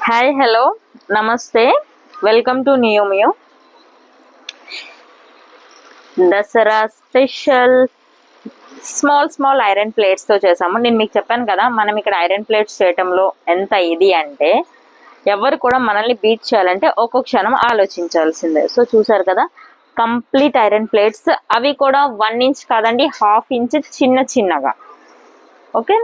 Hi hello నమస్తే welcome to Neomio Dasara special small iron plates తో చేసాము. నేను మీకు చెప్పాను కదా, మనం ఇక్కడ ఐరన్ ప్లేట్స్ చేయటంలో ఎంత ఇది అంటే ఎవరు కూడా మనల్ని బీట్ చేయాలంటే ఒక్కొక్క క్షణం ఆలోచించాల్సిందే. సో చూసారు కదా, కంప్లీట్ ఐరన్ ప్లేట్స్, అవి కూడా 1 ఇంచ్ కాదండి, 1/2 ఇంచ్ చిన్నగా. ఓకే,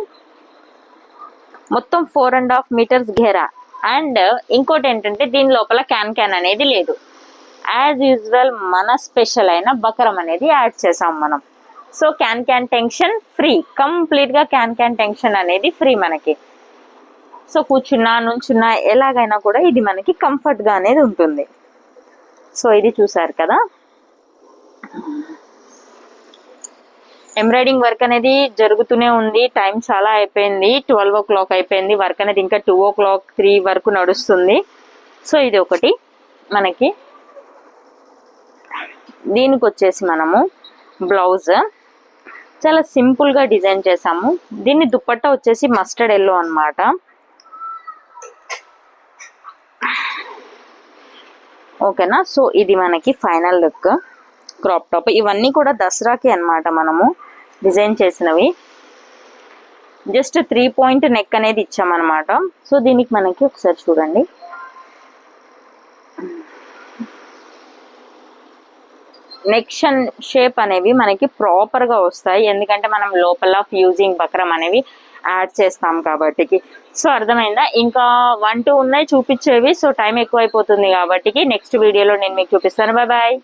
మొత్తం 4.5 మీటర్స్ ఘేరా. అండ్ ఇంకోటి ఏంటంటే దీని లోపల క్యాన్ అనేది లేదు. యాజ్ యూజువల్ మన స్పెషల్ అయిన బకరం అనేది యాడ్ చేసాం మనం. సో క్యాన్ టెన్షన్ ఫ్రీ, కంప్లీట్గా క్యాన్ టెన్షన్ అనేది ఫ్రీ మనకి. సో కూర్చున్నా నుంచున్నా ఎలాగైనా కూడా ఇది మనకి కంఫర్ట్గా అనేది ఉంటుంది. సో ఇది చూసారు కదా, ఎంబ్రాయిడింగ్ వర్క్ అనేది జరుగుతూనే ఉంది. టైం చాలా అయిపోయింది, 12 o'clock అయిపోయింది. వర్క్ అనేది ఇంకా 2 o'clock 3 వరకు నడుస్తుంది. సో ఇది ఒకటి మనకి. దీనికి వచ్చేసి మనము బ్లౌజ్ చాలా సింపుల్గా డిజైన్ చేసాము. దీన్ని దుప్పట్టా వచ్చేసి మస్టర్డ్ ఎల్లో అన్నమాట. ఓకేనా, సో ఇది మనకి ఫైనల్ లుక్. క్రాప్ టాప్ ఇవన్నీ కూడా దసరాకి అన్నమాట మనము డిజైన్ చేసినవి. జస్ట్ 3 point నెక్ అనేది ఇచ్చామన్నమాట. సో దీనికి మనకి ఒకసారి చూడండి, నెక్ షేప్ అనేవి మనకి ప్రాపర్గా వస్తాయి, ఎందుకంటే మనం లోపల ఫ్యూజింగ్ బక్రం అనేవి యాడ్ చేస్తాం కాబట్టి. సో అర్థమైందా? ఇంకా 1 2 ఉన్నాయి చూపించేవి. సో టైం ఎక్కువ అయిపోతుంది కాబట్టి నెక్స్ట్ వీడియోలో నేను మీకు చూపిస్తాను. Bye bye.